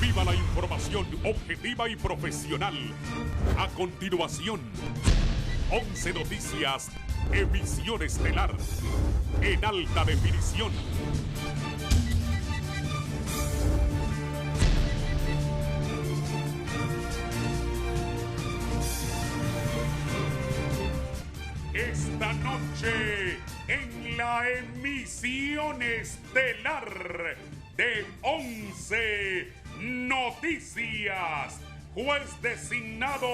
Viva la información objetiva y profesional. A continuación, 11 Noticias, emisión estelar, en alta definición. Esta noche, en la emisión estelar de 11 Noticias, juez designado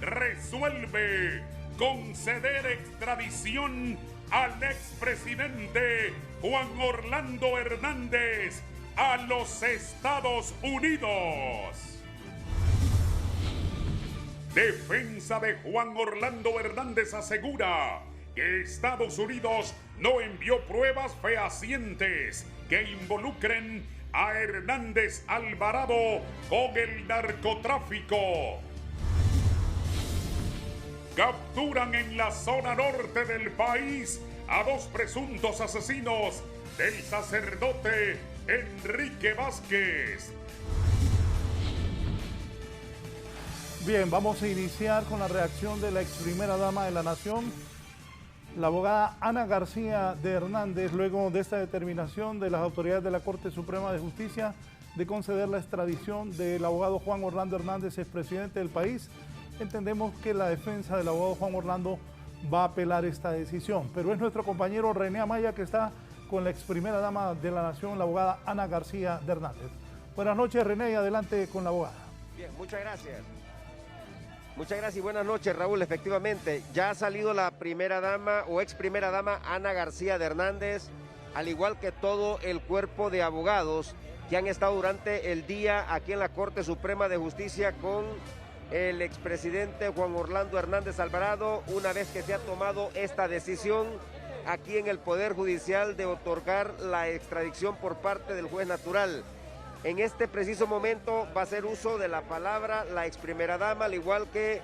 resuelve conceder extradición al expresidente Juan Orlando Hernández a los Estados Unidos. Defensa de Juan Orlando Hernández asegura que Estados Unidos no envió pruebas fehacientes que involucren a Hernández Alvarado con el narcotráfico. Capturan en la zona norte del país a 2 presuntos asesinos del sacerdote Enrique Vázquez. Bien, vamos a iniciar con la reacción de la ex primera dama de la Nación, la abogada Ana García de Hernández, luego de esta determinación de las autoridades de la Corte Suprema de Justicia de conceder la extradición del abogado Juan Orlando Hernández, expresidente del país. Entendemos que la defensa del abogado Juan Orlando va a apelar esta decisión, pero es nuestro compañero René Amaya que está con la ex primera dama de la Nación, la abogada Ana García de Hernández. Buenas noches, René, y adelante con la abogada. Bien, muchas gracias. Muchas gracias y buenas noches, Raúl. Efectivamente, ya ha salido la primera dama o ex primera dama Ana García de Hernández, al igual que todo el cuerpo de abogados que han estado durante el día aquí en la Corte Suprema de Justicia con el expresidente Juan Orlando Hernández Alvarado, una vez que se ha tomado esta decisión aquí en el Poder Judicial de otorgar la extradición por parte del juez natural. En este preciso momento va a hacer uso de la palabra la ex primera dama, al igual que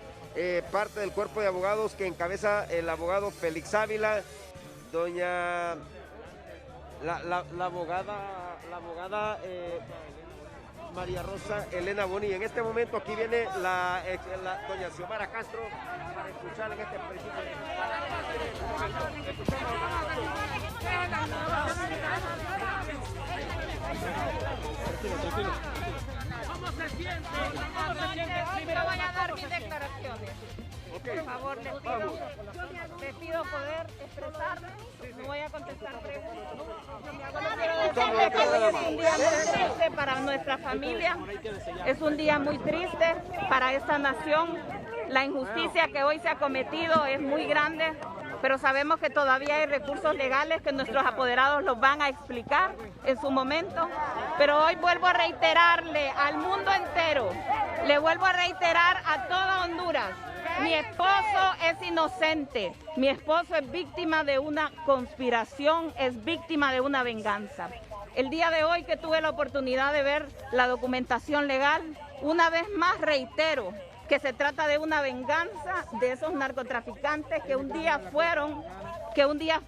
parte del cuerpo de abogados que encabeza el abogado Félix Ávila, doña la abogada María Rosa Elena Boni. En este momento aquí viene doña Xiomara Castro para escuchar en este preciso Tranquilo. ¿Cómo se siente? Primero voy a dar mis declaraciones. Okay. Por favor, les pido poder expresarme. No voy a contestar preguntas. Quiero decirles que hoy es un día muy triste para nuestra familia. Es un día muy triste para esta nación. La injusticia que hoy se ha cometido es muy grande, pero sabemos que todavía hay recursos legales que nuestros apoderados los van a explicar en su momento. Pero hoy vuelvo a reiterarle al mundo entero, le vuelvo a reiterar a toda Honduras, mi esposo es inocente, mi esposo es víctima de una conspiración, es víctima de una venganza. El día de hoy que tuve la oportunidad de ver la documentación legal, una vez más reitero que se trata de una venganza de esos narcotraficantes que un día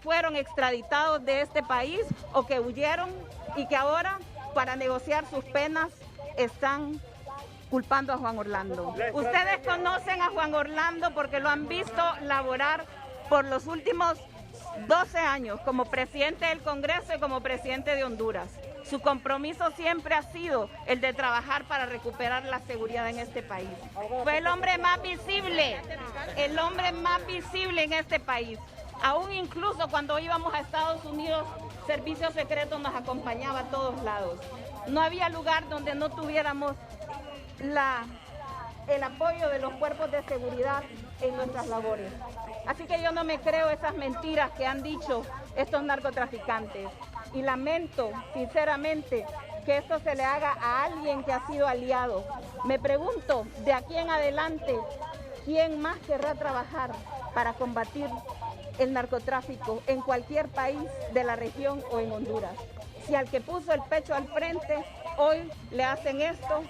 fueron extraditados de este país o que huyeron y que ahora, para negociar sus penas, están culpando a Juan Orlando. Ustedes conocen a Juan Orlando porque lo han visto laborar por los últimos 12 años como presidente del Congreso y como presidente de Honduras. Su compromiso siempre ha sido el de trabajar para recuperar la seguridad en este país. Fue el hombre más visible en este país. Aún incluso cuando íbamos a Estados Unidos, Servicio Secreto nos acompañaba a todos lados. No había lugar donde no tuviéramos el apoyo de los cuerpos de seguridad en nuestras labores. Así que yo no me creo esas mentiras que han dicho estos narcotraficantes. Y lamento, sinceramente, que esto se le haga a alguien que ha sido aliado. Me pregunto, de aquí en adelante, ¿quién más querrá trabajar para combatir el narcotráfico en cualquier país de la región o en Honduras? Si al que puso el pecho al frente, hoy le hacen esto,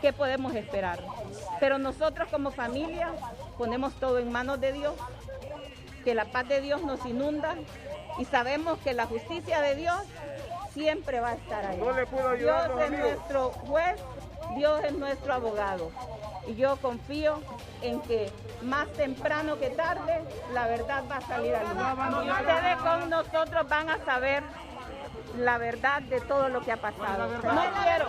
¿qué podemos esperar? Pero nosotros como familia ponemos todo en manos de Dios, que la paz de Dios nos inunda y sabemos que la justicia de Dios siempre va a estar ahí. No le puedo ayudar, Dios es nuestro juez, Dios es nuestro abogado. Y yo confío en que más temprano que tarde la verdad va a salir a luz. Y ustedes con nosotros van a saber la verdad de todo lo que ha pasado. No quiero.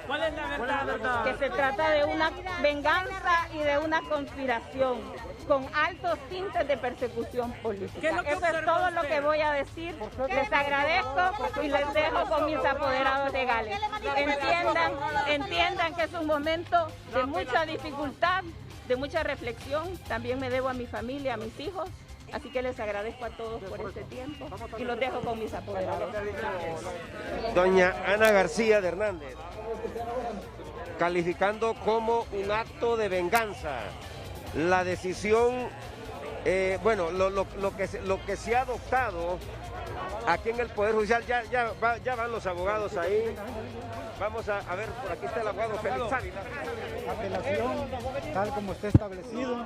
¿Cuál es la verdad? Que se trata de una venganza y de una conspiración con altos tintes de persecución política. Eso es todo lo que voy a decir. Les agradezco y les dejo con mis apoderados legales. Entiendan que es un momento de mucha dificultad, de mucha reflexión. También me debo a mi familia, a mis hijos. Así que les agradezco a todos por este tiempo y los dejo con mis apoderados. Doña Ana García de Hernández, calificando como un acto de venganza la decisión, lo que se ha adoptado aquí en el Poder Judicial. Ya van los abogados ahí. Vamos a ver, por aquí está el abogado Félix Ávila. Apelación, tal como está establecido.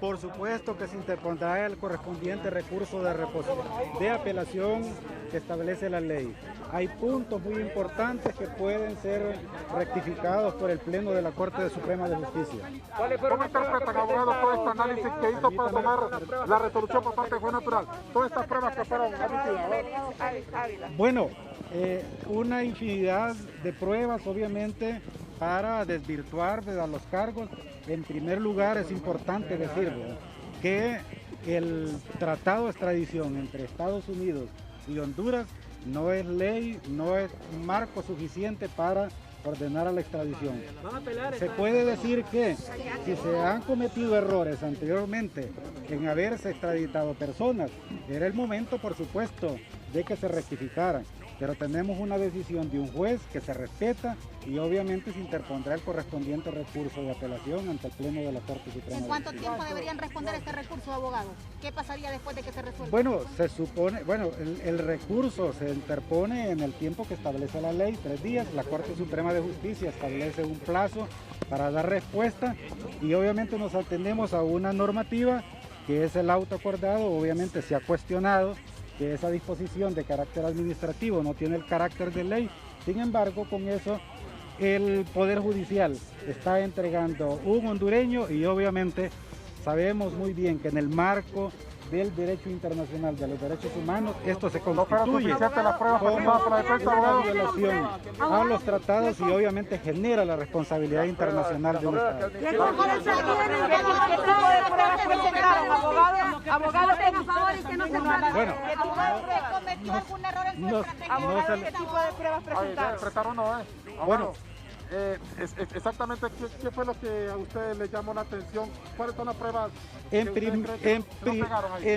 Por supuesto que se interpondrá el correspondiente recurso de apelación que establece la ley. Hay puntos muy importantes que pueden ser rectificados por el Pleno de la Corte Suprema de Justicia. ¿Cómo interpretan, abogado, todo este análisis que hizo para tomar la resolución por parte de Juez Natural? Todas estas pruebas que fueron admitidas. Bueno, una infinidad de pruebas, obviamente, para desvirtuar los cargos. En primer lugar, es importante decirlo, que el tratado de extradición entre Estados Unidos y Honduras no es ley, no es un marco suficiente para ordenar a la extradición. Se puede decir que si se han cometido errores anteriormente en haberse extraditado personas, era el momento, por supuesto, de que se rectificaran. Pero tenemos una decisión de un juez que se respeta y obviamente se interpondrá el correspondiente recurso de apelación ante el Pleno de la Corte Suprema. ¿En cuánto tiempo deberían responder este recurso, abogado? ¿Qué pasaría después de que se resuelva? Bueno, se supone, el recurso se interpone en el tiempo que establece la ley, 3 días. La Corte Suprema de Justicia establece un plazo para dar respuesta y obviamente nos atendemos a una normativa que es el auto acordado. Obviamente se ha cuestionado que esa disposición de carácter administrativo no tiene el carácter de ley. Sin embargo, con eso el Poder Judicial está entregando un hondureño y obviamente sabemos muy bien que en el marco del derecho internacional de los derechos humanos, esto se constituye como una violación a los tratados y obviamente genera la responsabilidad internacional de un Estado. ¿Qué tipo de pruebas presentaron, abogado? Por favor, y que no se trata. Bueno, ¿Cometió algún error en su estrategia? Abogado, ¿qué tipo de pruebas presentaron? bueno, exactamente, ¿qué fue lo que a ustedes les llamó la atención? ¿Cuáles son las pruebas? En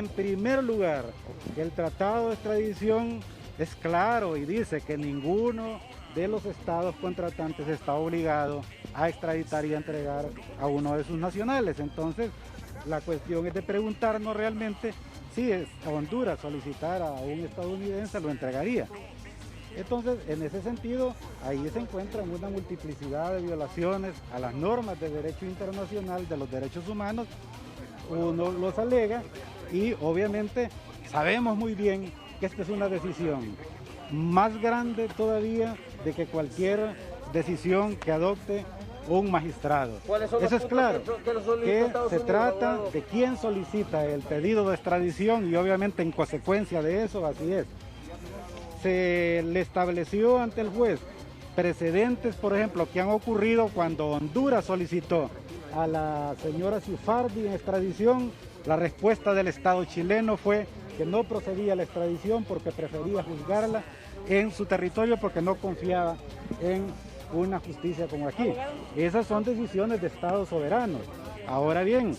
primer lugar, el tratado de extradición es claro y dice que ninguno de los estados contratantes está obligado a extraditar y a entregar a uno de sus nacionales. Entonces, la cuestión es de preguntarnos realmente si Honduras solicitara a un estadounidense, lo entregaría. Entonces, en ese sentido, ahí se encuentran una multiplicidad de violaciones a las normas de derecho internacional de los derechos humanos. Uno los alega y obviamente sabemos muy bien que esta es una decisión más grande todavía de que cualquier decisión que adopte un magistrado. Eso es claro, que se trata de quién solicita el pedido de extradición y obviamente en consecuencia de eso, así es. Se le estableció ante el juez precedentes, por ejemplo, que han ocurrido cuando Honduras solicitó a la señora Ciufardi en extradición. La respuesta del Estado chileno fue que no procedía a la extradición porque prefería juzgarla en su territorio porque no confiaba en una justicia como aquí. Esas son decisiones de Estados soberanos. Ahora bien,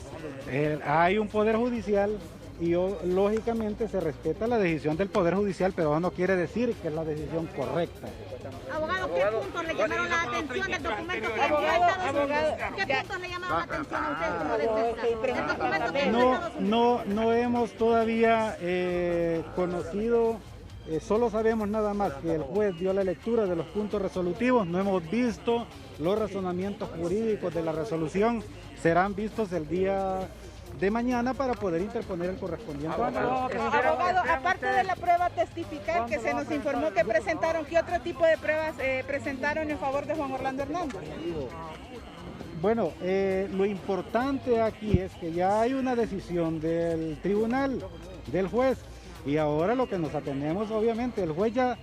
hay un poder judicial y lógicamente se respeta la decisión del Poder Judicial, pero eso no quiere decir que es la decisión correcta. Abogado, ¿qué puntos le llamaron la atención del documento que envió a Estados Unidos? ¿Qué puntos le llamaron la atención a ustedes como defensa? No hemos todavía conocido, solo sabemos nada más que el juez dio la lectura de los puntos resolutivos, no hemos visto los razonamientos jurídicos de la resolución. serán vistos el día de mañana para poder interponer el correspondiente. Abogado, aparte de la prueba testifical que se nos informó que presentaron, ¿qué otro tipo de pruebas presentaron en favor de Juan Orlando Hernández? Bueno, lo importante aquí es que ya hay una decisión del tribunal, del juez, y ahora lo que nos atenemos, obviamente, el juez ya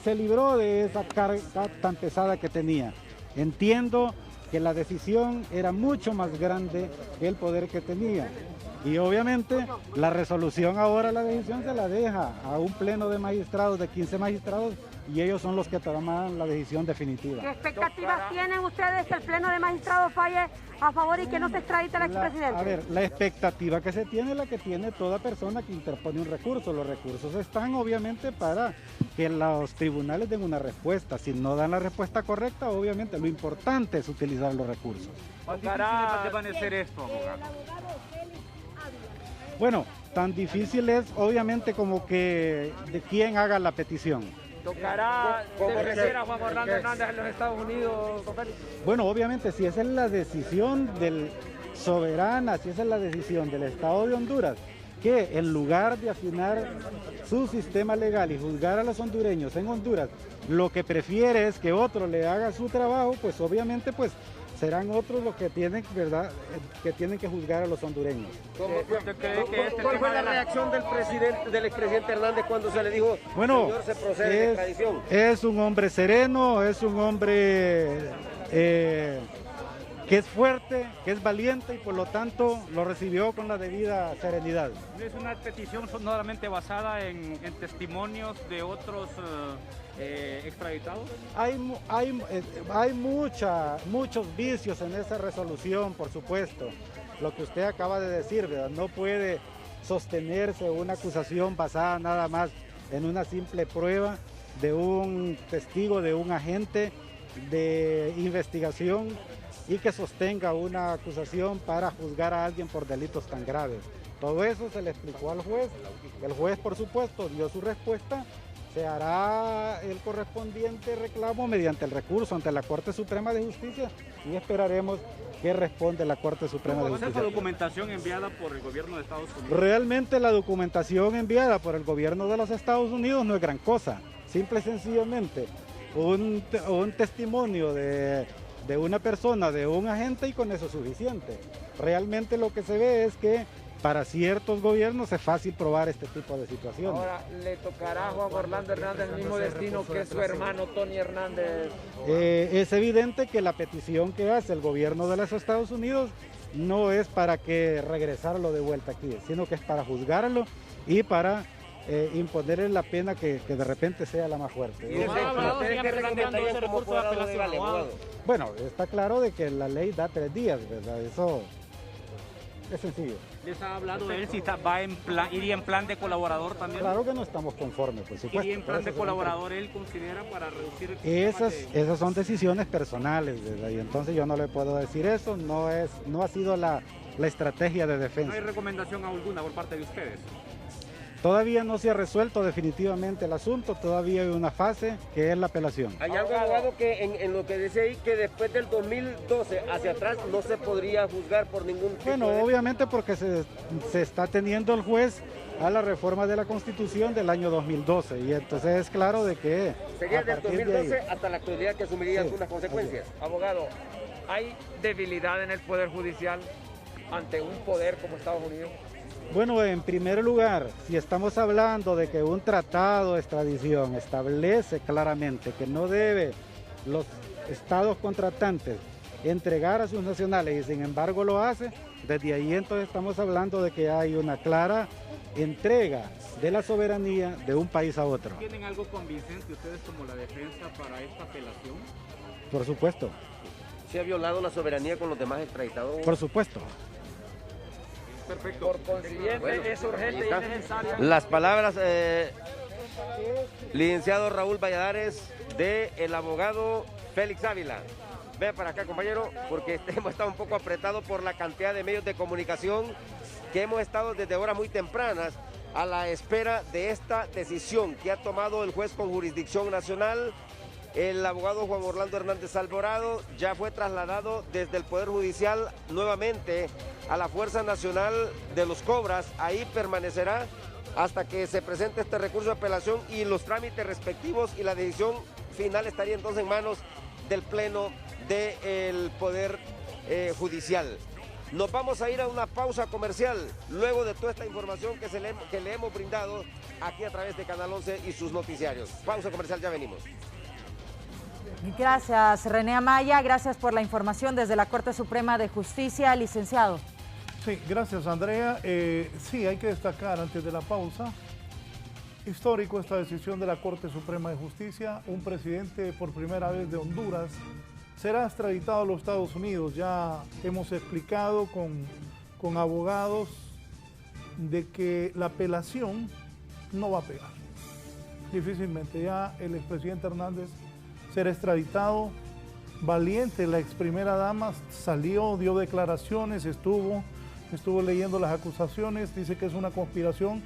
se libró de esa carga tan pesada que tenía. Entiendo que la decisión era mucho más grande que el poder que tenía. Y obviamente la resolución ahora, la decisión se la deja a un pleno de magistrados, de 15 magistrados, y ellos son los que toman la decisión definitiva. ¿Qué expectativas tienen ustedes que el pleno de magistrados falle a favor y que no se extradite al expresidente? A ver, la expectativa que se tiene es la que tiene toda persona que interpone un recurso. Los recursos están obviamente para que los tribunales den una respuesta. Si no dan la respuesta correcta, obviamente lo importante es utilizar los recursos. ¿Para desvanecer esto, abogado? Bueno, tan difícil es obviamente como que de quién haga la petición. ¿Tocará defender a Juan Orlando Hernández en los Estados Unidos, don Félix? Bueno, obviamente si esa es la decisión del soberana, si esa es la decisión del Estado de Honduras, que en lugar de afinar su sistema legal y juzgar a los hondureños en Honduras, lo que prefiere es que otro le haga su trabajo, pues obviamente pues serán otros los que tienen, ¿verdad?, que tienen que juzgar a los hondureños. ¿Cuál fue la reacción del expresidente Hernández cuando se le dijo, bueno, señor, se procede de extradición? Es un hombre sereno, es un hombre que es fuerte, que es valiente y por lo tanto lo recibió con la debida serenidad. Es una petición solamente basada en testimonios de otros extraditados. Hay muchos vicios en esa resolución, por supuesto. Lo que usted acaba de decir, ¿verdad? No puede sostenerse una acusación basada nada más en una simple prueba de un testigo, de un agente de investigación y que sostenga una acusación para juzgar a alguien por delitos tan graves. Todo eso se le explicó al juez. El juez, por supuesto, dio su respuesta. Se hará el correspondiente reclamo mediante el recurso ante la Corte Suprema de Justicia y esperaremos qué responde la Corte Suprema de Justicia. ¿Cuál es la documentación enviada por el gobierno de Estados Unidos? Realmente la documentación enviada por el gobierno de los Estados Unidos no es gran cosa. Simple y sencillamente un testimonio de una persona, de un agente, y con eso es suficiente. Realmente lo que se ve es que para ciertos gobiernos es fácil probar este tipo de situaciones. Ahora, ¿le tocará a Juan Orlando Hernández el mismo destino que su hermano Tony Hernández? Es evidente que la petición que hace el gobierno de los Estados Unidos no es para que regresarlo de vuelta aquí, sino que es para juzgarlo y para imponerle la pena que de repente sea la más fuerte. Bueno, está claro de que la ley da 3 días, ¿verdad? Eso es sencillo. ¿Les ha hablado de él si iría en plan de colaborador también? Claro que no estamos conformes, por supuesto. ¿Iría en plan de colaborador él considera para reducir el esas son decisiones personales, ¿verdad? Y entonces yo no le puedo decir eso, no ha sido la estrategia de defensa. ¿No hay recomendación alguna por parte de ustedes? Todavía no se ha resuelto definitivamente el asunto, todavía hay una fase que es la apelación. Hay algo, abogado, que en lo que dice ahí, que después del 2012 hacia atrás no se podría juzgar por ningún tipo Bueno, obviamente porque se está teniendo el juez a la reforma de la Constitución del año 2012 y entonces es claro de que sería del 2012 hasta la actualidad que asumiría algunas consecuencias. Abogado, ¿hay debilidad en el Poder Judicial ante un poder como Estados Unidos? Bueno, en primer lugar, si estamos hablando de que un tratado de extradición establece claramente que no debe los estados contratantes entregar a sus nacionales y sin embargo lo hace, desde ahí entonces estamos hablando de que hay una clara entrega de la soberanía de un país a otro. ¿Tienen algo convincente ustedes como la defensa para esta apelación? Por supuesto. ¿Se ha violado la soberanía con los demás extraditados? Por supuesto. Perfecto. Por consiguiente, es urgente y necesario. Las palabras, licenciado Raúl Valladares, del abogado Félix Ávila. Ve para acá, compañero, porque hemos estado un poco apretados por la cantidad de medios de comunicación que hemos estado desde horas muy tempranas a la espera de esta decisión que ha tomado el juez con jurisdicción nacional El abogado Juan Orlando Hernández Alvarado ya fue trasladado desde el Poder Judicial nuevamente a la Fuerza Nacional de los Cobras. Ahí permanecerá hasta que se presente este recurso de apelación y los trámites respectivos, y la decisión final estaría entonces en manos del Pleno del Poder Judicial. Nos vamos a ir a una pausa comercial luego de toda esta información que le hemos brindado aquí a través de Canal 11 y sus noticiarios. Pausa comercial, ya venimos. Gracias, René Amaya. Gracias por la información desde la Corte Suprema de Justicia, licenciado. Sí, gracias, Andrea. Sí, hay que destacar antes de la pausa, histórico esta decisión de la Corte Suprema de Justicia. Un presidente por primera vez de Honduras será extraditado a los Estados Unidos. Ya hemos explicado con abogados de que la apelación no va a pegar. Difícilmente ya el expresidente Hernández será extraditado. Valiente, la ex primera dama, salió, dio declaraciones, estuvo leyendo las acusaciones, dice que es una conspiración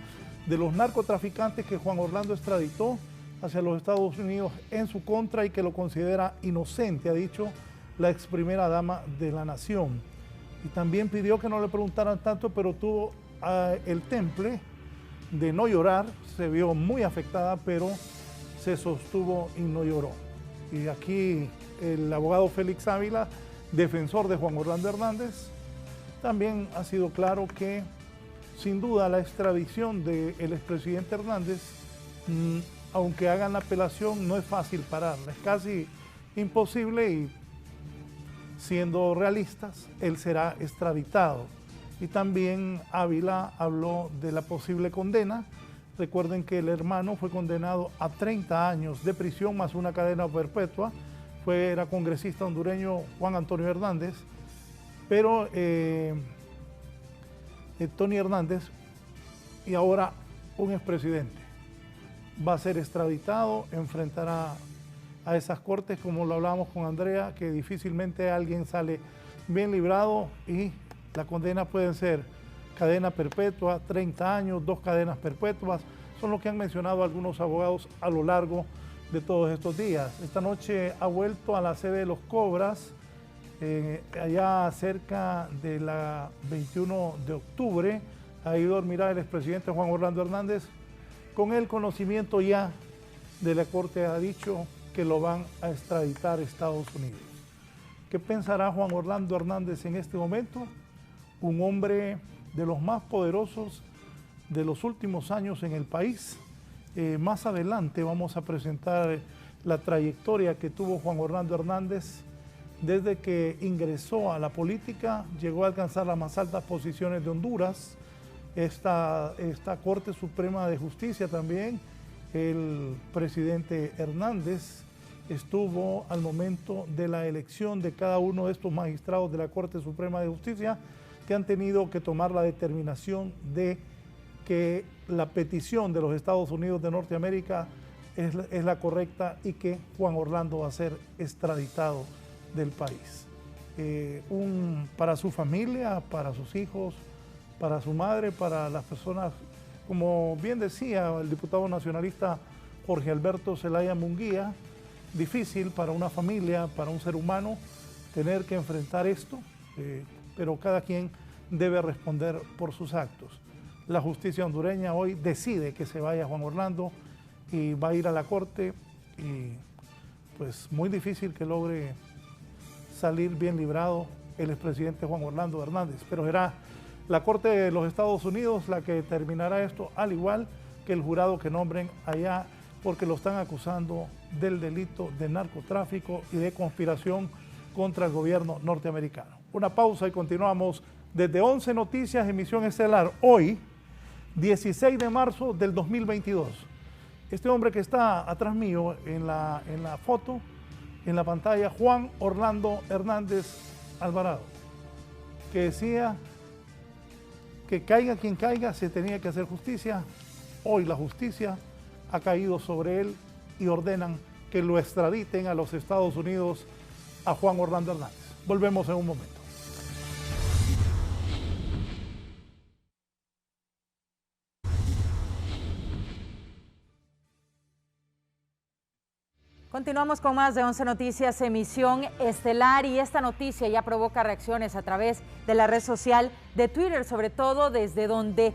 de los narcotraficantes que Juan Orlando extraditó hacia los Estados Unidos en su contra y que lo considera inocente, ha dicho la ex primera dama de la nación. Y también pidió que no le preguntaran tanto, pero tuvo el temple de no llorar, se vio muy afectada, pero se sostuvo y no lloró. Y aquí el abogado Félix Ávila, defensor de Juan Orlando Hernández, también ha sido claro que sin duda la extradición del expresidente Hernández, aunque hagan la apelación, no es fácil pararla, es casi imposible y siendo realistas, él será extraditado. Y también Ávila habló de la posible condena. Recuerden que el hermano fue condenado a 30 años de prisión más una cadena perpetua. Era congresista hondureño Juan Antonio Hernández, pero Tony Hernández, y ahora un expresidente, va a ser extraditado, enfrentará a esas cortes, como lo hablábamos con Andrea, que difícilmente alguien sale bien librado y la condena pueden ser cadena perpetua, 30 años, 2 cadenas perpetuas, son lo que han mencionado algunos abogados a lo largo de todos estos días. Esta noche ha vuelto a la sede de los Cobras, allá cerca de la 21 de octubre, ha ido a mirar el expresidente Juan Orlando Hernández. Con el conocimiento ya de la Corte ha dicho que lo van a extraditar a Estados Unidos. ¿Qué pensará Juan Orlando Hernández en este momento? Un hombre de los más poderosos de los últimos años en el país. Más adelante vamos a presentar la trayectoria que tuvo Juan Orlando Hernández desde que ingresó a la política, llegó a alcanzar las más altas posiciones de Honduras. Esta Corte Suprema de Justicia también, el presidente Hernández estuvo al momento de la elección de cada uno de estos magistrados de la Corte Suprema de Justicia que han tenido que tomar la determinación de que la petición de los Estados Unidos de Norteamérica es la correcta y que Juan Orlando va a ser extraditado del país. Para su familia, para sus hijos, para su madre, para las personas, como bien decía el diputado nacionalista Jorge Alberto Zelaya Munguía, difícil para una familia, para un ser humano, tener que enfrentar esto, pero cada quien debe responder por sus actos. La justicia hondureña hoy decide que se vaya Juan Orlando y va a ir a la corte y pues muy difícil que logre salir bien librado el expresidente Juan Orlando Hernández, pero será la Corte de los Estados Unidos la que determinará esto, al igual que el jurado que nombren allá, porque lo están acusando del delito de narcotráfico y de conspiración contra el gobierno norteamericano. Una pausa y continuamos desde 11 Noticias, emisión estelar, hoy, 16 de marzo del 2022. Este hombre que está atrás mío en la foto, en la pantalla, Juan Orlando Hernández Alvarado, que decía que caiga quien caiga, se tenía que hacer justicia. Hoy la justicia ha caído sobre él y ordenan que lo extraditen a los Estados Unidos a Juan Orlando Hernández. Volvemos en un momento. Continuamos con más de 11 Noticias, emisión estelar, y esta noticia ya provoca reacciones a través de la red social de Twitter, sobre todo desde donde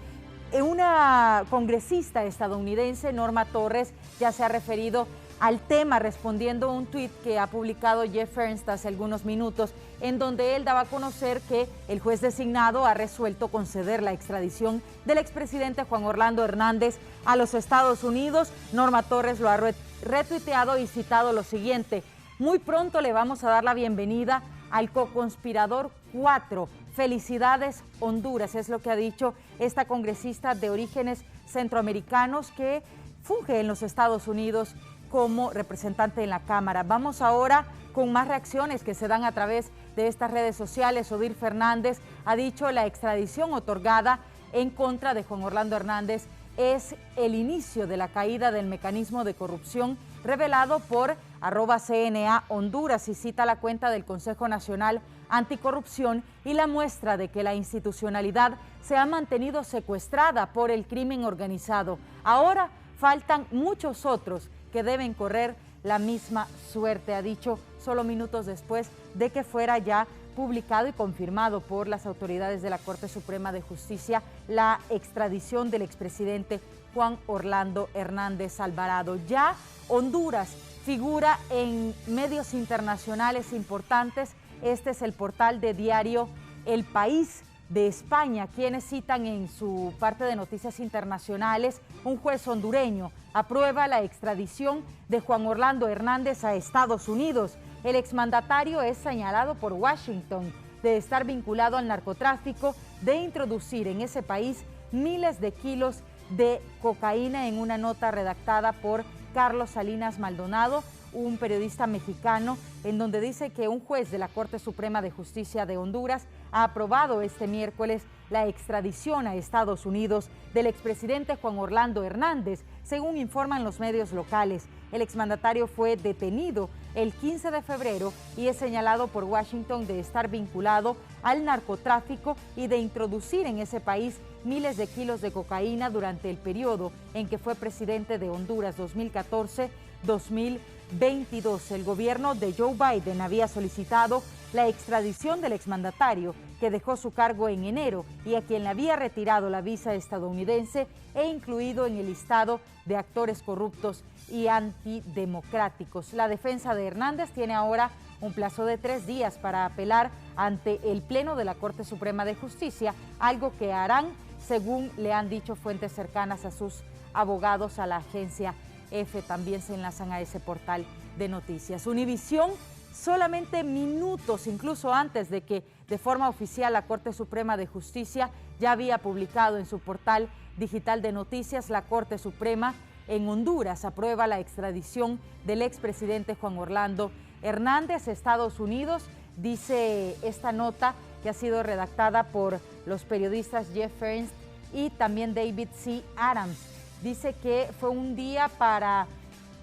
una congresista estadounidense, Norma Torres, ya se ha referido al tema respondiendo a un tuit que ha publicado Jeff Ernst hace algunos minutos, en donde él daba a conocer que el juez designado ha resuelto conceder la extradición del expresidente Juan Orlando Hernández a los Estados Unidos. Norma Torres lo ha retuiteado y citado lo siguiente: muy pronto le vamos a dar la bienvenida al co-conspirador 4. Felicidades, Honduras, es lo que ha dicho esta congresista de orígenes centroamericanos que funge en los Estados Unidos como representante en la Cámara. Vamos ahora con más reacciones que se dan a través de estas redes sociales. Odir Fernández ha dicho: la extradición otorgada en contra de Juan Orlando Hernández es el inicio de la caída del mecanismo de corrupción revelado por @CNA Honduras, y cita la cuenta del Consejo Nacional Anticorrupción y la muestra de que la institucionalidad se ha mantenido secuestrada por el crimen organizado. Ahora faltan muchos otros que deben correr la misma suerte, ha dicho solo minutos después de que fuera ya publicado y confirmado por las autoridades de la Corte Suprema de Justicia la extradición del expresidente Juan Orlando Hernández Alvarado. Ya Honduras figura en medios internacionales importantes. Este es el portal de diario El País de España, quienes citan en su parte de noticias internacionales: un juez hondureño aprueba la extradición de Juan Orlando Hernández a Estados Unidos. El exmandatario es señalado por Washington de estar vinculado al narcotráfico, de introducir en ese país miles de kilos de cocaína, en una nota redactada por Carlos Salinas Maldonado, un periodista mexicano, en donde dice que un juez de la Corte Suprema de Justicia de Honduras ha aprobado este miércoles la extradición a Estados Unidos del expresidente Juan Orlando Hernández, según informan los medios locales. El exmandatario fue detenido el 15 de febrero y es señalado por Washington de estar vinculado al narcotráfico y de introducir en ese país miles de kilos de cocaína durante el periodo en que fue presidente de Honduras, 2014-2022. El gobierno de Joe Biden había solicitado la extradición del exmandatario, que dejó su cargo en enero y a quien le había retirado la visa estadounidense e incluido en el listado de actores corruptos y antidemocráticos. La defensa de Hernández tiene ahora un plazo de 3 días para apelar ante el Pleno de la Corte Suprema de Justicia, algo que harán, según le han dicho fuentes cercanas a sus abogados a la agencia EFE. También se enlazan a ese portal de noticias. Univisión, solamente minutos, incluso antes de que de forma oficial la Corte Suprema de Justicia ya había publicado en su portal digital de noticias: la Corte Suprema en Honduras aprueba la extradición del expresidente Juan Orlando Hernández a Estados Unidos. Dice esta nota, que ha sido redactada por los periodistas Jeff Ernst y también David C. Adams. Dice que fue un día para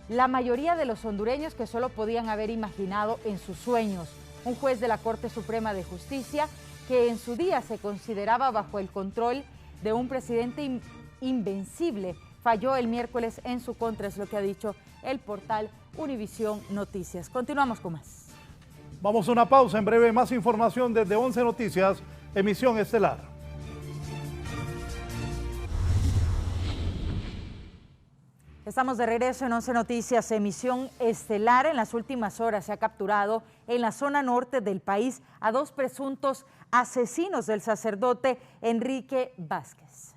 la mayoría de los hondureños que solo podían haber imaginado en sus sueños. Un juez de la Corte Suprema de Justicia, que en su día se consideraba bajo el control de un presidente invencible, falló el miércoles en su contra, es lo que ha dicho el portal Univisión Noticias. Continuamos con más. Vamos a una pausa, en breve más información desde 11 Noticias, emisión estelar. Estamos de regreso en 11 Noticias, emisión estelar. En las últimas horas se ha capturado en la zona norte del país a 2 presuntos asesinos del sacerdote Enrique Vázquez.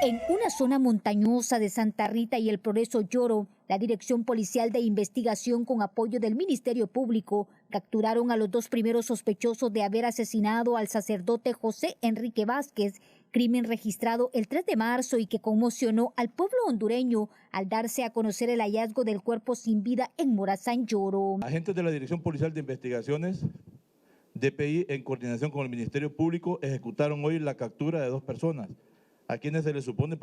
En una zona montañosa de Santa Rita y el Progreso Lloro, la Dirección Policial de Investigación, con apoyo del Ministerio Público, capturaron a los 2 primeros sospechosos de haber asesinado al sacerdote José Enrique Vázquez, crimen registrado el 3 de marzo y que conmocionó al pueblo hondureño al darse a conocer el hallazgo del cuerpo sin vida en Morazán Lloro. Agentes de la Dirección Policial de Investigaciones, DPI, en coordinación con el Ministerio Público, ejecutaron hoy la captura de 2 personas, a quienes se les supone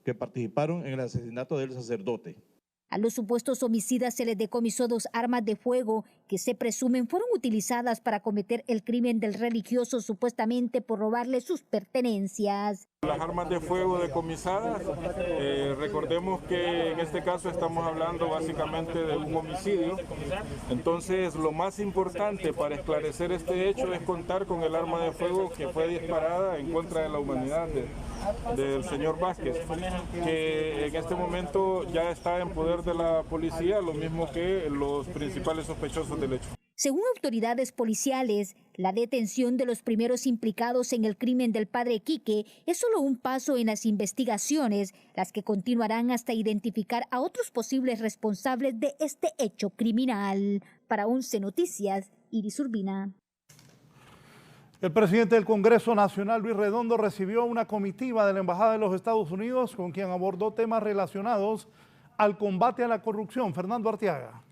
que participaron en el asesinato del sacerdote. A los supuestos homicidas se les decomisó 2 armas de fuego que se presumen fueron utilizadas para cometer el crimen del religioso supuestamente por robarle sus pertenencias. Las armas de fuego decomisadas, recordemos que en este caso estamos hablando básicamente de un homicidio, entonces lo más importante para esclarecer este hecho es contar con el arma de fuego que fue disparada en contra de la humanidad del señor Vázquez, que en este momento ya está en poder de la policía, lo mismo que los principales sospechosos del hecho. Según autoridades policiales, la detención de los primeros implicados en el crimen del padre Quique es solo un paso en las investigaciones, las que continuarán hasta identificar a otros posibles responsables de este hecho criminal. Para 11 Noticias, Iris Urbina. El presidente del Congreso Nacional, Luis Redondo, recibió una comitiva de la Embajada de los Estados Unidos con quien abordó temas relacionados al combate a la corrupción. Fernando Arteaga.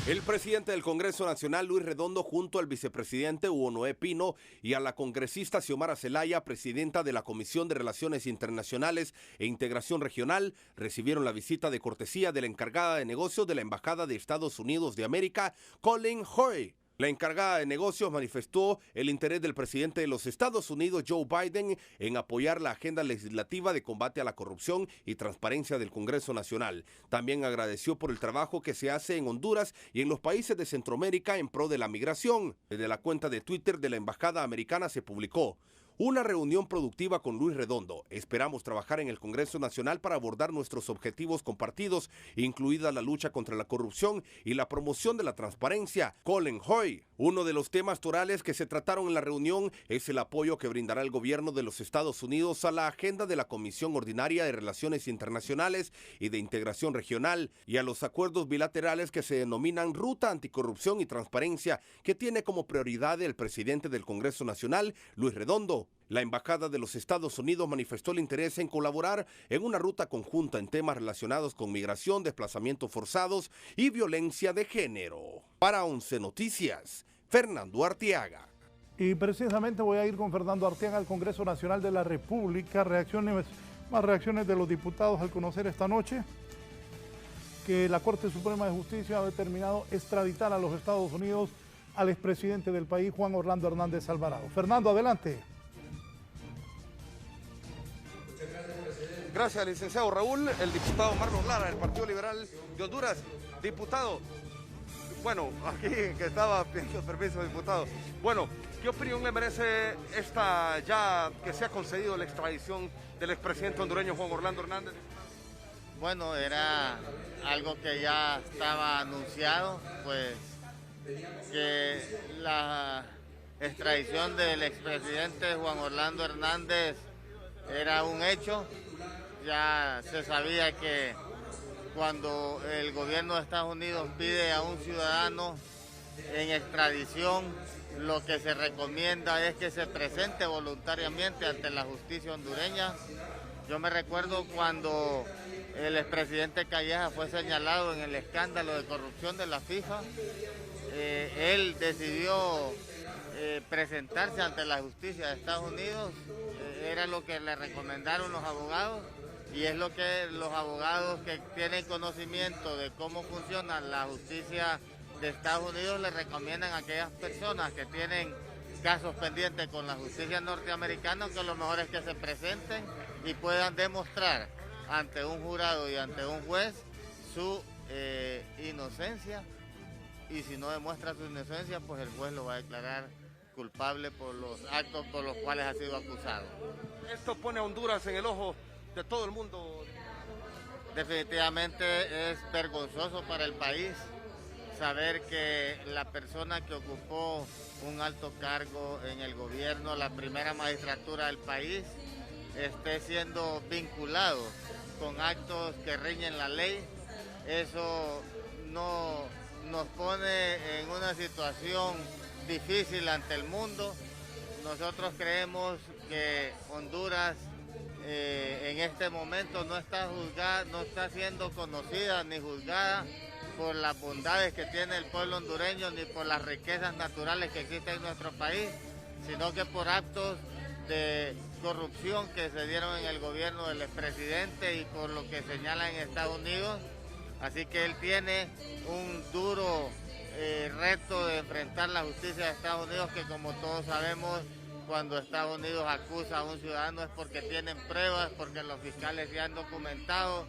El presidente del Congreso Nacional, Luis Redondo, junto al vicepresidente Hugo Noé Pino y a la congresista Xiomara Zelaya, presidenta de la Comisión de Relaciones Internacionales e Integración Regional, recibieron la visita de cortesía de la encargada de negocios de la Embajada de Estados Unidos de América, Colin Hoy. La encargada de negocios manifestó el interés del presidente de los Estados Unidos, Joe Biden, en apoyar la agenda legislativa de combate a la corrupción y transparencia del Congreso Nacional. También agradeció por el trabajo que se hace en Honduras y en los países de Centroamérica en pro de la migración. Desde la cuenta de Twitter de la Embajada Americana se publicó: una reunión productiva con Luis Redondo. Esperamos trabajar en el Congreso Nacional para abordar nuestros objetivos compartidos, incluida la lucha contra la corrupción y la promoción de la transparencia. Colin Hoy. Uno de los temas torales que se trataron en la reunión es el apoyo que brindará el gobierno de los Estados Unidos a la agenda de la Comisión Ordinaria de Relaciones Internacionales y de Integración Regional y a los acuerdos bilaterales que se denominan Ruta Anticorrupción y Transparencia, que tiene como prioridad el presidente del Congreso Nacional, Luis Redondo. La Embajada de los Estados Unidos manifestó el interés en colaborar en una ruta conjunta en temas relacionados con migración, desplazamientos forzados y violencia de género. Para 11 Noticias, Fernando Arteaga. Y precisamente voy a ir con Fernando Arteaga al Congreso Nacional de la República. Más reacciones de los diputados al conocer esta noche que la Corte Suprema de Justicia ha determinado extraditar a los Estados Unidos al expresidente del país, Juan Orlando Hernández Alvarado. Fernando, adelante. Gracias, licenciado Raúl. El diputado Marlon Lara, del Partido Liberal de Honduras. Diputado, bueno, aquí que estaba pidiendo permiso, diputado. Bueno, ¿qué opinión le merece esta ya que se ha concedido la extradición del expresidente hondureño Juan Orlando Hernández? Bueno, era algo que ya estaba anunciado, pues que la extradición del expresidente Juan Orlando Hernández era un hecho. Ya se sabía que cuando el gobierno de Estados Unidos pide a un ciudadano en extradición, lo que se recomienda es que se presente voluntariamente ante la justicia hondureña. Yo me recuerdo cuando el expresidente Calleja fue señalado en el escándalo de corrupción de la FIFA, él decidió presentarse ante la justicia de Estados Unidos, era lo que le recomendaron los abogados. Y es lo que los abogados que tienen conocimiento de cómo funciona la justicia de Estados Unidos le recomiendan a aquellas personas que tienen casos pendientes con la justicia norteamericana que lo mejor es que se presenten y puedan demostrar ante un jurado y ante un juez su inocencia. Y si no demuestra su inocencia, pues el juez lo va a declarar culpable por los actos por los cuales ha sido acusado. Esto pone a Honduras en el ojo de todo el mundo. Definitivamente es vergonzoso para el país saber que la persona que ocupó un alto cargo en el gobierno, la primera magistratura del país, esté siendo vinculado con actos que riñen la ley. Eso nos pone en una situación difícil ante el mundo. Nosotros creemos que Honduras en este momento no está juzgada, no está siendo conocida ni juzgada por las bondades que tiene el pueblo hondureño ni por las riquezas naturales que existen en nuestro país, sino que por actos de corrupción que se dieron en el gobierno del expresidente y por lo que señalan en Estados Unidos. Así que él tiene un duro reto de enfrentar la justicia de Estados Unidos, que como todos sabemos, cuando Estados Unidos acusa a un ciudadano es porque tienen pruebas, porque los fiscales ya han documentado,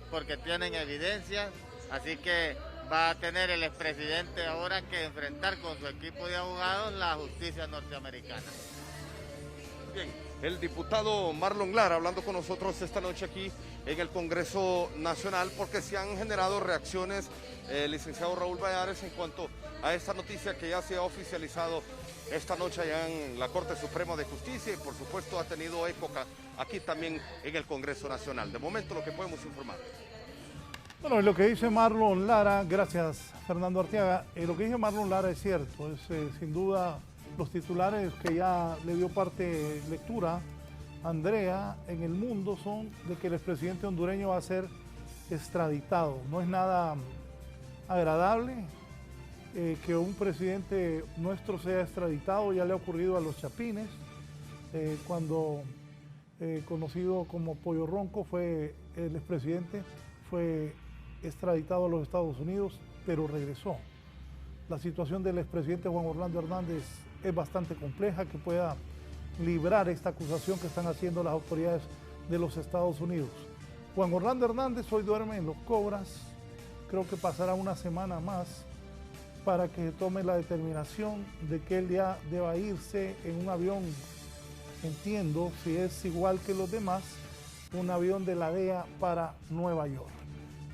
porque tienen evidencia, así que va a tener el expresidente ahora que enfrentar con su equipo de abogados la justicia norteamericana. Bien, el diputado Marlon Lara hablando con nosotros esta noche aquí en el Congreso Nacional, porque se han generado reacciones, licenciado Raúl Valladares, en cuanto a esta noticia que ya se ha oficializado esta noche allá en la Corte Suprema de Justicia y por supuesto ha tenido eco aquí también en el Congreso Nacional. De momento lo que podemos informar. Bueno, lo que dice Marlon Lara, gracias Fernando Arteaga, lo que dice Marlon Lara es cierto, es sin duda los titulares que ya le dio parte lectura Andrea en el mundo son de que el expresidente hondureño va a ser extraditado. No es nada agradable que un presidente nuestro sea extraditado, ya le ha ocurrido a los Chapines, cuando conocido como Pollo Ronco fue el expresidente, fue extraditado a los Estados Unidos, pero regresó. La situación del expresidente Juan Orlando Hernández es bastante compleja, que pueda librar esta acusación que están haciendo las autoridades de los Estados Unidos. Juan Orlando Hernández hoy duerme en Los Cobras, creo que pasará una semana más para que tome la determinación de que él ya deba irse en un avión, entiendo, si es igual que los demás, un avión de la DEA para Nueva York.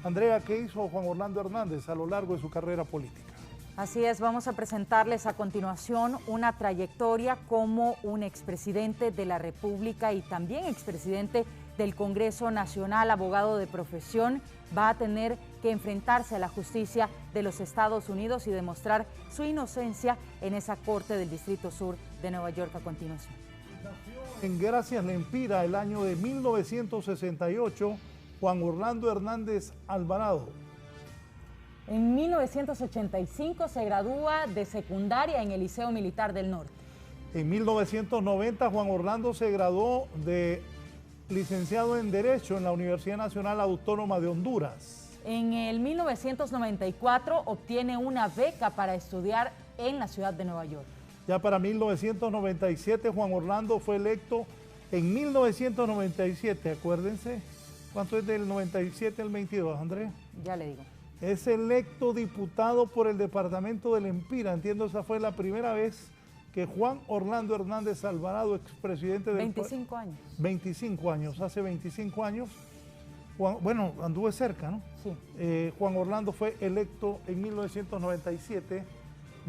Andrea, ¿qué hizo Juan Orlando Hernández a lo largo de su carrera política? Así es, vamos a presentarles a continuación una trayectoria como un expresidente de la República y también expresidente del Congreso Nacional, abogado de profesión. Va a tener que enfrentarse a la justicia de los Estados Unidos y demostrar su inocencia en esa corte del Distrito Sur de Nueva York a continuación. En Gracias Lempira, el año de 1968, Juan Orlando Hernández Alvarado. En 1985 se gradúa de secundaria en el Liceo Militar del Norte. En 1990 Juan Orlando se graduó de licenciado en Derecho en la Universidad Nacional Autónoma de Honduras. En el 1994 obtiene una beca para estudiar en la ciudad de Nueva York. Ya para 1997 Juan Orlando fue electo en 1997, acuérdense, ¿cuánto es del 97 al 22, Andrés? Ya le digo. Es electo diputado por el departamento de Lempira. Entiendo esa fue la primera vez que Juan Orlando Hernández Alvarado, expresidente del 25 años. 25 años, hace 25 años. Bueno, anduve cerca, ¿no? Sí. Juan Orlando fue electo en 1997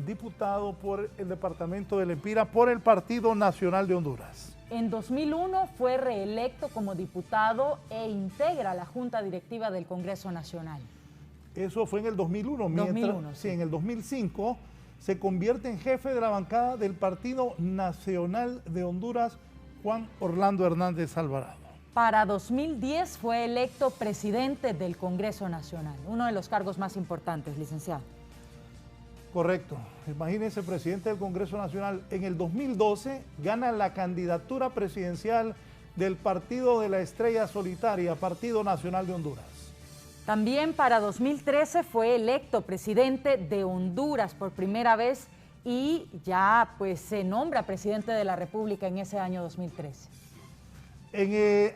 diputado por el departamento de Lempira por el Partido Nacional de Honduras. En 2001 fue reelecto como diputado e integra la Junta Directiva del Congreso Nacional. Eso fue en el 2001. 2001, sí. En el 2005 se convierte en jefe de la bancada del Partido Nacional de Honduras, Juan Orlando Hernández Alvarado. Para 2010 fue electo presidente del Congreso Nacional, uno de los cargos más importantes, licenciado. Correcto. Imagínense, presidente del Congreso Nacional. En el 2012 gana la candidatura presidencial del Partido de la Estrella Solitaria, Partido Nacional de Honduras. También para 2013 fue electo presidente de Honduras por primera vez y ya pues se nombra presidente de la República en ese año 2013.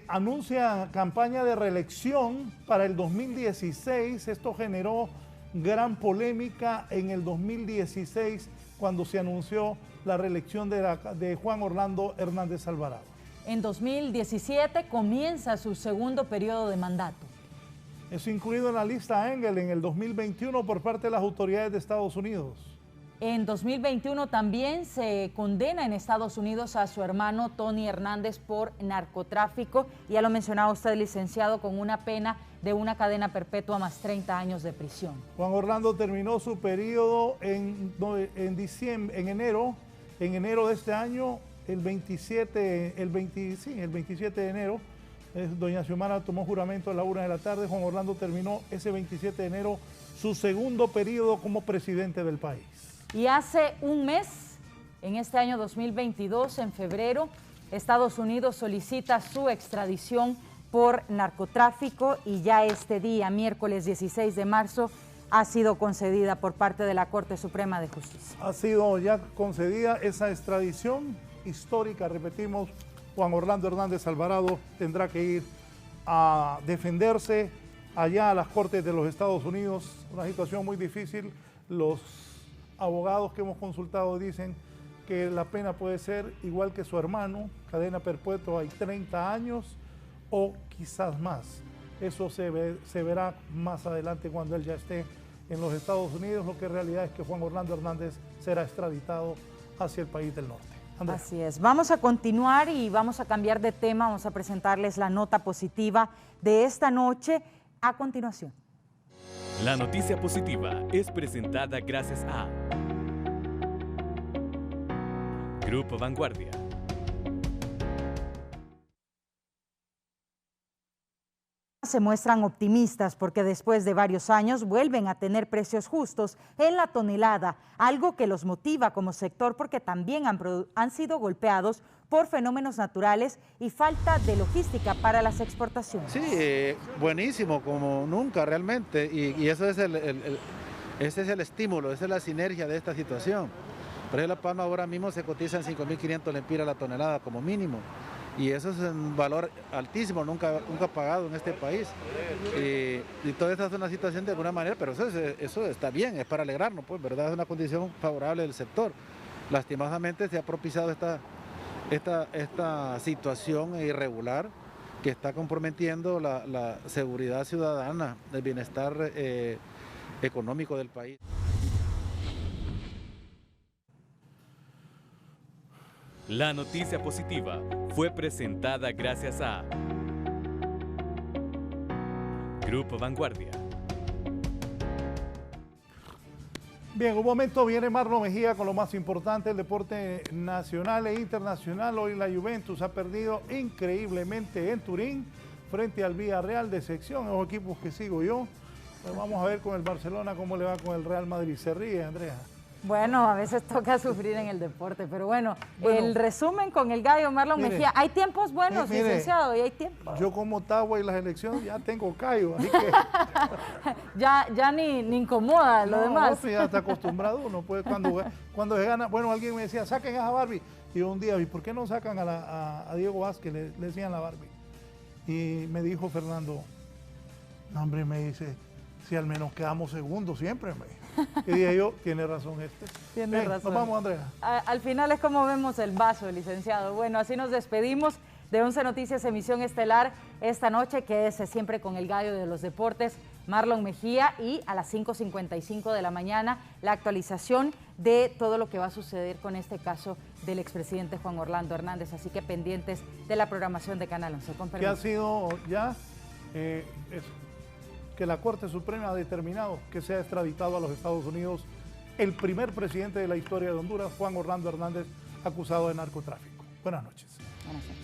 Anuncia campaña de reelección para el 2016. Esto generó gran polémica en el 2016 cuando se anunció la reelección de Juan Orlando Hernández Alvarado. En 2017 comienza su segundo periodo de mandato. Es incluido en la lista Engel en el 2021 por parte de las autoridades de Estados Unidos. En 2021 también se condena en Estados Unidos a su hermano Tony Hernández por narcotráfico. Ya lo mencionaba usted, licenciado, con una pena de una cadena perpetua más 30 años de prisión. Juan Orlando terminó su periodo en enero de este año, el 27 de enero. Doña Xiomara tomó juramento a la 1 de la tarde. Juan Orlando terminó ese 27 de enero su segundo periodo como presidente del país. Y hace un mes, en este año 2022, en febrero, Estados Unidos solicita su extradición por narcotráfico y ya este día, miércoles 16 de marzo, ha sido concedida por parte de la Corte Suprema de Justicia. Ha sido ya concedida esa extradición histórica, repetimos. Juan Orlando Hernández Alvarado tendrá que ir a defenderse allá a las Cortes de los Estados Unidos, una situación muy difícil. Los abogados que hemos consultado dicen que la pena puede ser igual que su hermano, cadena perpetua y 30 años o quizás más. Eso se verá más adelante cuando él ya esté en los Estados Unidos. Lo que en realidad es que Juan Orlando Hernández será extraditado hacia el país del norte. Andrea. Así es. Vamos a continuar y vamos a cambiar de tema. Vamos a presentarles la nota positiva de esta noche a continuación. La noticia positiva es presentada gracias a Grupo Vanguardia. Se muestran optimistas porque después de varios años vuelven a tener precios justos en la tonelada, algo que los motiva como sector porque también han sido golpeados por fenómenos naturales y falta de logística para las exportaciones. Sí, buenísimo, como nunca realmente, y eso es ese es el estímulo, esa es la sinergia de esta situación. Por ejemplo, la palma ahora mismo se cotiza en 5.500 lempiras la tonelada como mínimo. Y eso es un valor altísimo, nunca pagado en este país. Y toda esta es una situación de alguna manera, pero eso está bien, es para alegrarnos, pues, ¿verdad? Es una condición favorable del sector. Lastimosamente se ha propiciado esta situación irregular que está comprometiendo la seguridad ciudadana, el bienestar económico del país. La noticia positiva fue presentada gracias a Grupo Vanguardia. Bien, un momento viene Marlon Mejía con lo más importante del deporte nacional e internacional. Hoy la Juventus ha perdido increíblemente en Turín frente al Villarreal de sección, los equipos que sigo yo. Pues vamos a ver con el Barcelona cómo le va con el Real Madrid. Se ríe, Andrea. Bueno, a veces toca sufrir en el deporte, pero bueno, el resumen con el gallo Marlon Mejía. Hay tiempos buenos, licenciado, y hay tiempos. Yo como Tagua y las elecciones ya tengo callo, así que... ya ni incomoda lo demás. No, ya está acostumbrado uno, pues cuando se gana... Bueno, alguien me decía, saquen a Barbie. Y yo un día, ¿y por qué no sacan a Diego Vázquez? Le decían la Barbie. Y me dijo Fernando, no, hombre, me dice, si al menos quedamos segundos siempre, me dijo. Y dije yo, tiene razón este. Tiene razón. Nos vamos, Andrea. Al final es como vemos el vaso, licenciado. Bueno, así nos despedimos de 11 Noticias Emisión Estelar esta noche, que es siempre con el gallo de los deportes, Marlon Mejía, y a las 5:55 de la mañana la actualización de todo lo que va a suceder con este caso del expresidente Juan Orlando Hernández. Así que pendientes de la programación de Canal 11. Que ha sido ya... que la Corte Suprema ha determinado que sea extraditado a los Estados Unidos el primer presidente de la historia de Honduras, Juan Orlando Hernández, acusado de narcotráfico. Buenas noches. Buenas noches.